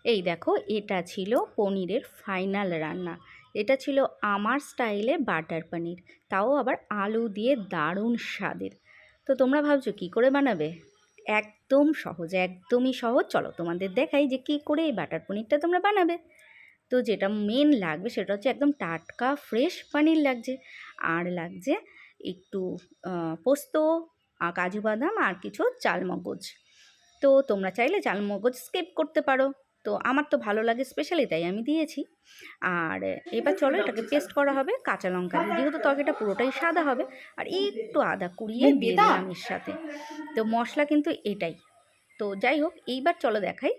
এই দেখো, এটা ছিল পনিরের ফাইনাল রান্না। এটা ছিল আমার স্টাইলে বাটার পনির, তাও আবার আলু দিয়ে, দারুণ স্বাদের। তো তোমরা ভাবছো কী করে বানাবে? একদম সহজ, একদমই সহজ। চলো তোমাদের দেখাই যে কী করে এই বাটার পনিরটা তোমরা বানাবে। তো যেটা মেন লাগবে সেটা হচ্ছে একদম টাটকা ফ্রেশ পনির লাগছে, আর লাগছে একটু পোস্ত, কাজু বাদাম, আর কিছু চালমগজ। তো তোমরা চাইলে চালমগজ স্কিপ করতে পারো, তো আমার তো ভালো লাগে স্পেশালি তাই আমি দিয়েছি। আর এবার চলো এটাকে পেস্ট করা হবে কাঁচা লঙ্কা দিয়ে, যেহেতু তরকারিটা পুরোটাই সাদা হবে। আর একটু আদা কুড়িয়ে দিয়ে দিলাম এর সাথে। তো মশলা কিন্তু এটাই। তো যাই হোক, এইবার চলো দেখাই।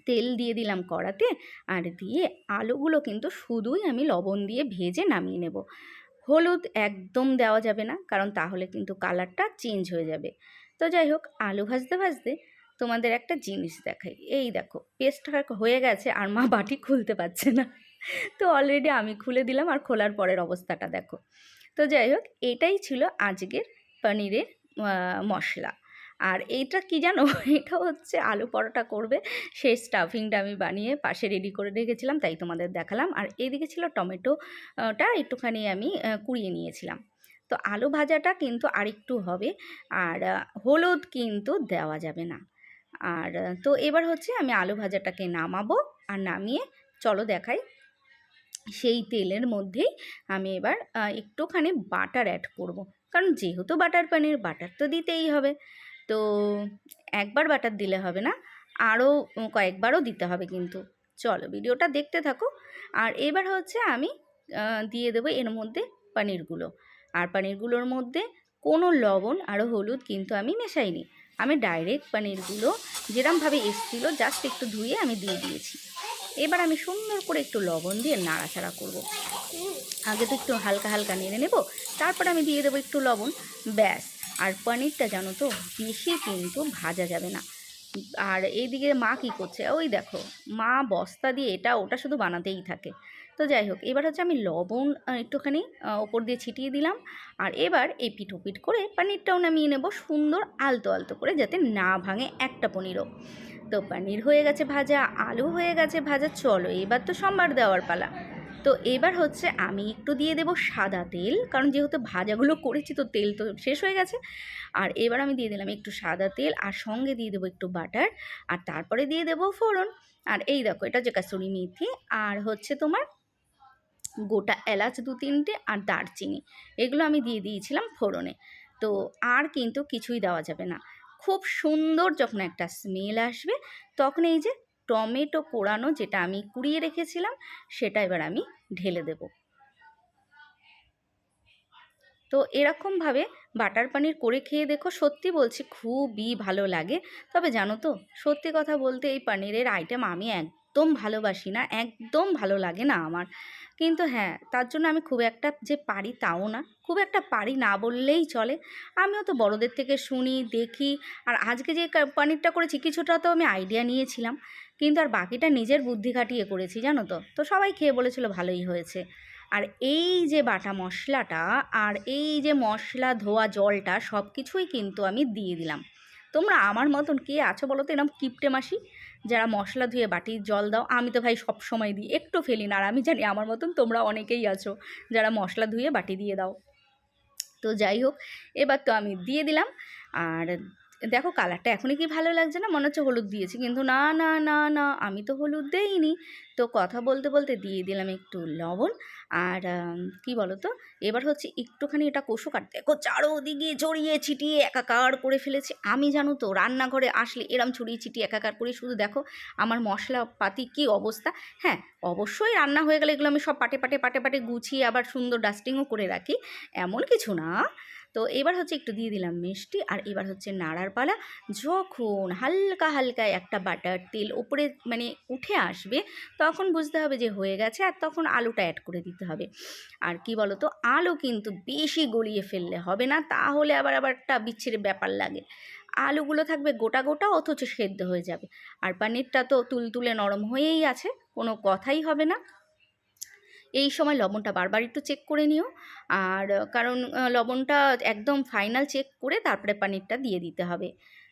তেল দিয়ে দিলাম কড়াতে, আর দিয়ে আলুগুলো কিন্তু শুধুই আমি লবণ দিয়ে ভেজে নামিয়ে নেব। হলুদ একদম দেওয়া যাবে না, কারণ তাহলে কিন্তু কালারটা চেঞ্জ হয়ে যাবে। তো যাই হোক, আলু ভাজতে ভাজতে তোমাদের একটা জিনিস দেখাই। এই দেখো, পেস্ট হয়ে গেছে আর মা বাটি খুলতে পারছে না। তো অলরেডি আমি খুলে দিলাম, আর খোলার পরের অবস্থাটা দেখো। তো যাই হোক, এটাই ছিল আজকের পনিরের মশলা। আর এইটা কি জানো, এটা হচ্ছে আলু পরোটা করবে সেই স্টাফিংটা আমি বানিয়ে পাশে রেডি করে রেখেছিলাম, তাই তোমাদের দেখালাম। আর এইদিকে ছিল টমেটোটা একটুখানি আমি কুড়িয়ে নিয়েছিলাম। তো আলু ভাজাটা কিন্তু আরেকটু হবে, আর হলুদ কিন্তু দেওয়া যাবে না। আর তো এবার হচ্ছে আমি আলু ভাজাটাকে নামাবো, আর নামিয়ে চলো দেখাই। সেই তেলের মধ্যেই আমি এবার একটুখানি বাটার অ্যাড করব, কারণ যেহেতু বাটার পনির, বাটার তো দিতেই হবে। তো একবার বাটার দিলে হবে না, আরও কয়েকবারও দিতে হবে কিন্তু। চলো ভিডিওটা দেখতে থাকো। আর এবার হচ্ছে আমি দিয়ে দেবো এর মধ্যে পনিরগুলো। আর পনিরগুলোর মধ্যে কোনো লবণ আর হলুদ কিন্তু আমি মেশাইনি। আমি ডাইরেক্ট পনিরগুলো যেরমভাবে এসেছিলো জাস্ট একটু ধুয়ে আমি দিয়ে দিয়েছি। এবার আমি সুন্দর করে একটু লবণ দিয়ে নাড়াচাড়া করব। আগে তো একটু হালকা হালকা নেড়ে নেব, তারপর আমি দিয়ে দেবো একটু লবণ, ব্যাস। আর পনিরটা জানো তো বেশি কিন্তু ভাজা যাবে না। আর এইদিকে মা কি করছে, ওই দেখো, মা বস্তা দিয়ে এটা ওটা শুধু বানাতেই থাকে। তো যাই হোক, এবার হচ্ছে আমি লবণ একটুখানি ওপর দিয়ে ছিটিয়ে দিলাম। আর এবার এই পিঠ করে পনিরটাও নামিয়ে নেব সুন্দর আলতো আলতো করে, যাতে না ভাঙে একটা পনিরও। তো পনির হয়ে গেছে ভাজা, আলু হয়ে গেছে ভাজা। চলো এবার তো সম্বার দেওয়ার পালা। তো এবার হচ্ছে আমি একটু দিয়ে দেবো সাদা তেল, কারণ যেহেতু ভাজাগুলো করেছি তো তেল তো শেষ হয়ে গেছে। আর এবার আমি দিয়ে দিলাম একটু সাদা তেল, আর সঙ্গে দিয়ে দেবো একটু বাটার, আর তারপরে দিয়ে দেবো ফোড়ন। আর এই দেখো, এটা যে কাসুরি মেথি, আর হচ্ছে তোমার গোটা এলাচ 2-3টে, আর দারচিনি, এগুলো আমি দিয়ে দিয়েছিলাম ফোড়নে। তো আর কিন্তু কিছুই দেওয়া যাবে না। খুব সুন্দর যখন একটা স্মেল আসবে, তখন এই যে টমেটো কোড়ানো যেটা আমি কুড়িয়ে রেখেছিলাম, সেটা এবার আমি ঢেলে দেব। তো এরকমভাবে বাটার পনির করে খেয়ে দেখো, সত্যি বলছি খুবই ভালো লাগে। তবে জানো তো, সত্যি কথা বলতে এই পনিরের আইটেম আমি একদম ভালোবাসি না, একদম ভালো লাগে না আমার। কিন্তু হ্যাঁ, তার জন্য আমি খুব একটা যে পারি তাও না, খুব একটা পারি না বললেই চলে। আমিও তো বড়দের থেকে শুনি, দেখি। আর আজকে যে পনিরটা করেছি, কিছুটা তো আমি আইডিয়া নিয়েছিলাম, কিন্তু আর বাকিটা নিজের বুদ্ধি খাটিয়ে করেছি, জানো তো। তো সবাই খেয়ে বলেছিল ভালোই হয়েছে। আর এই যে বাটা মশলাটা, আর এই যে মশলা ধোয়া জলটা, সব কিছুই কিন্তু আমি দিয়ে দিলাম। তোমরা আমার মতন কে আছো বলো তো, এরকম কিপটে মাসি যারা মশলা ধুয়ে বাটির জল দাও? আমি তো ভাই সব সময় দিই, একটু ফেলি না। আর আমি জানি আমার মতন তোমরা অনেকেই আছো যারা মশলা ধুয়ে বাটি দিয়ে দাও। তো যাই হোক, এবার তো আমি দিয়ে দিলাম। আর দেখো কালারটা এখনই কি ভালো লাগছে না, মনে হচ্ছে হলুদ দিয়েছি, কিন্তু না না না না, আমি তো হলুদ দেইনি। তো কথা বলতে বলতে দিয়ে দিলাম একটু লবণ। আর কি বলো তো, এবার হচ্ছে একটুখানি এটা কষুক। আর দেখো চারোদিকে ছড়িয়ে ছিটিয়ে একাকার করে ফেলেছি আমি, জানো তো রান্নাঘরে আসলে এরম ছড়িয়ে ছিটিয়ে একাকার করি। শুধু দেখো আমার মশলাপাতি কি অবস্থা। হ্যাঁ, অবশ্যই রান্না হয়ে গেলে এগুলো আমি সব পাটে পাটে পাটে পাটে গুছিয়ে আবার সুন্দর ডাস্টিংও করে রাখি, এমন কিছু না। তো এবার হচ্ছে একটু দিয়ে দিলাম মিষ্টি, আর এবার হচ্ছে নাড়ার পালা। যখন হালকা হালকা একটা বাটার তেল ওপরে মানে উঠে আসবে, তখন বুঝতে হবে যে হয়ে গেছে, আর তখন আলুটা অ্যাড করে দিতে হবে। আর কি বলো তো, আলু কিন্তু বেশি গলিয়ে ফেললে হবে না, তাহলে আবার একটা বিচ্ছিরি ব্যাপার লাগে। আলুগুলো থাকবে গোটা গোটা, অথচ সেদ্ধ হয়ে যাবে। আর পনিরটা তো তুলতুলে নরম হয়েই আছে, কোনো কথাই হবে না। এই সময় লবণটা বারবার একটু চেক করে নিও। আর কারণ লবণটা একদম ফাইনাল চেক করে তারপরে পনিরটা দিয়ে দিতে হবে।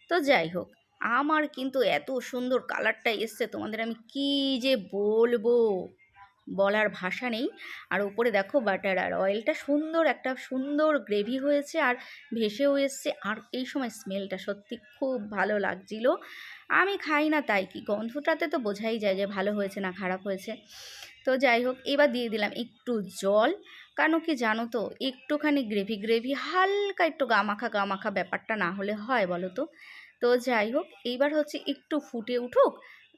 তো যাই হোক, আমার কিন্তু এত সুন্দর কালারটা এসছে, তোমাদের আমি কি যে বলবো, বলার ভাষা নেই। আর উপরে দেখো বাটার আর অয়েলটা সুন্দর, একটা সুন্দর গ্রেভি হয়েছে আর ভেসেও এসছে। আর এই সময় স্মেলটা সত্যি খুব ভালো লাগছিল। আমি খাই না তাই কি, গন্ধটাতে তো বোঝাই যায় যে ভালো হয়েছে না খারাপ হয়েছে। তো যাই হোক, এবার দিয়ে দিলাম একটু জল, কেন কি জানো তো, একটুখানি গ্রেভি গ্রেভি হালকা একটু গামাখা গামাখা ব্যাপারটা না হলে হয় বলো তো। তো যাই হোক, এইবার হচ্ছে একটু ফুটে উঠুক,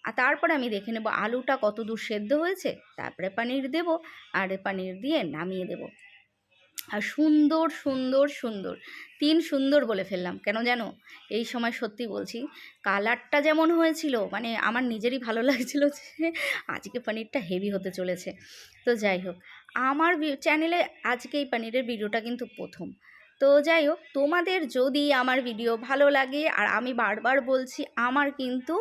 আর তারপরে আমি দেখে নেব আলুটা কত দূর সেদ্ধ হয়েছে, তারপরে পনির দেব, আর পনির দিয়ে নামিয়ে দেব। আর সুন্দর সুন্দর সুন্দর, সুন্দর বলে ফেললাম কেন জানো, এই সময় সত্যি বলছি, কালারটা যেমন হয়েছিল মানে আমার নিজেরই ভালো লাগছিল যে আজকে পনিরটা হেভি হতে চলেছে। তো যাই হোক, আমার চ্যানেলে আজকে এই পনিরের ভিডিওটা কিন্তু প্রথম। তো যাই হোক, তোমাদের যদি আমার ভিডিও ভালো লাগে, আর আমি বারবার বলছি আমার কিন্তু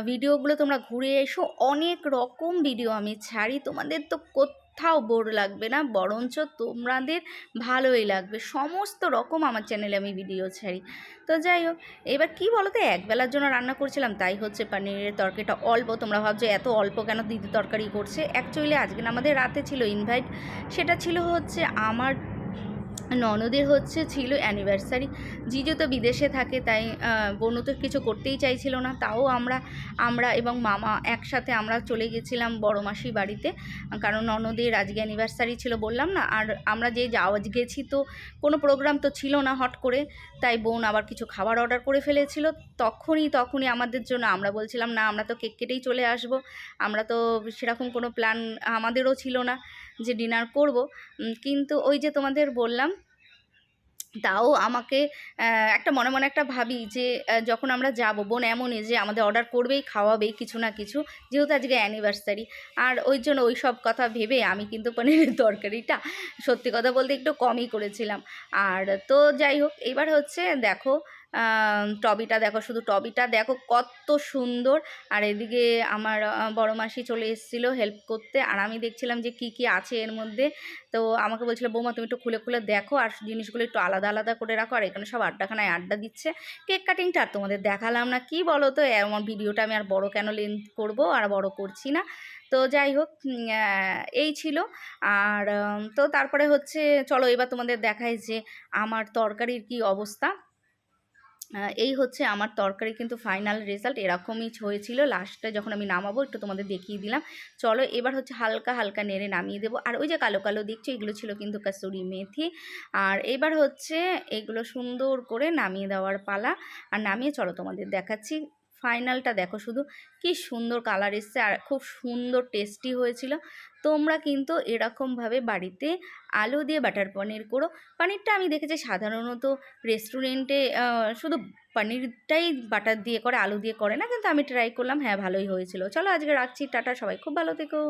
ভিডিওগুলো তোমরা ঘুরে এসো, অনেক রকম ভিডিও আমি ছাড়ি, তোমাদের তো কোথাও বোর লাগবে না, বরঞ্চ তোমাদের ভালোই লাগবে। সমস্ত রকম আমার চ্যানেলে আমি ভিডিও ছাড়ি। তো যাই হোক, এবার কি বলো তো, একবেলার জন্য রান্না করছিলাম, তাই হচ্ছে পনিরের তরকারিটা অল্প। তোমরা ভাবছো এত অল্প কেন দিদি তরকারি করছে, অ্যাকচুয়ালি আজকে না আমাদের রাতে ছিল ইনভাইট, সেটা ছিল হচ্ছে আমার ননদের হচ্ছে ছিল অ্যানিভার্সারি। জিজু তো বিদেশে থাকে, তাই বোনও তো কিছু করতেই চাইছিল না, তাও আমরা এবং মামা একসাথে আমরা চলে গেছিলাম বড় মাসির বাড়িতে, কারণ ননদের আজকে অ্যানিভার্সারি ছিল বললাম না। আর আমরা যে গেছি তো কোনো প্রোগ্রাম তো ছিল না, হট করে, তাই বোন আবার কিছু খাবার অর্ডার করে ফেলেছিল। তখনই আমাদের জন্য, আমরা বলছিলাম না আমরা তো কেক কেটেই চলে আসব, আমরা তো সেরকম কোনো প্ল্যান আমাদেরও ছিল না যে ডিনার করব। কিন্তু ওই যে তোমাদের বললাম, তাও আমাকে একটা মনে মনে একটা ভাবি যে যখন আমরা যাব, বোন এমনই যে আমাদের অর্ডার করবেই, খাওয়াবেই কিছু না কিছু, যেহেতু আজকে অ্যানিভার্সারি। আর ওই জন্য ওই সব কথা ভেবে আমি কিন্তু পনিরের তরকারিটা সত্যি কথা বলতে একটু কমই করেছিলাম। আর তো যাই হোক, এবার হচ্ছে দেখো টবিটা দেখো, শুধু টবিটা দেখো কত সুন্দর। আর এদিকে আমার বড় মাসি চলে এসেছিলো হেল্প করতে, আর আমি দেখছিলাম যে কি কি আছে এর মধ্যে। তো আমাকে বলছিল বৌমা তুমি একটু খুলে খুলে দেখো, আর জিনিসগুলো একটু আলাদা আলাদা করে রাখো। আর এখানে সব আড্ডাখানায় আড্ডা দিচ্ছে। কেক কাটিংটা আর তোমাদের দেখালাম না, কি বলো তো, আমার ভিডিওটা আমি আর বড় কেন লেন্থ করব, আর বড় করছি না। তো যাই হোক, এই ছিল। আর তো তারপরে হচ্ছে চলো এবার তোমাদের দেখাই যে আমার তরকারির কি অবস্থা। এই হচ্ছে আমার তরকারি, কিন্তু ফাইনাল রেজাল্ট এরকমই হয়েছিল। লাস্টে যখন আমি নামাবো একটু তোমাদের দেখিয়ে দিলাম। চলো এবার হচ্ছে হালকা হালকা নেড়ে নামিয়ে দেবো। আর ওই যে কালো কালো দেখছো, এগুলো ছিল কিন্তু কাসুরি মেথি। আর এবার হচ্ছে এগুলো সুন্দর করে নামিয়ে দেওয়ার পালা। আর নামিয়ে চলো তোমাদের দেখাচ্ছি ফাইনালটা, দেখো শুধু কি সুন্দর কালার এসছে, আর খুব সুন্দর টেস্টি হয়েছিল। তোমরা কিন্তু এরকমভাবে বাড়িতে আলু দিয়ে বাটার পনির করো। পনিরটা আমি দেখেছি সাধারণত রেস্টুরেন্টে শুধু পনিরটাই বাটার দিয়ে করে, আলু দিয়ে করে না, কিন্তু আমি ট্রাই করলাম, হ্যাঁ ভালোই হয়েছিল। চলো আজকে রাখছি, টাটা, সবাই খুব ভালো থেকো।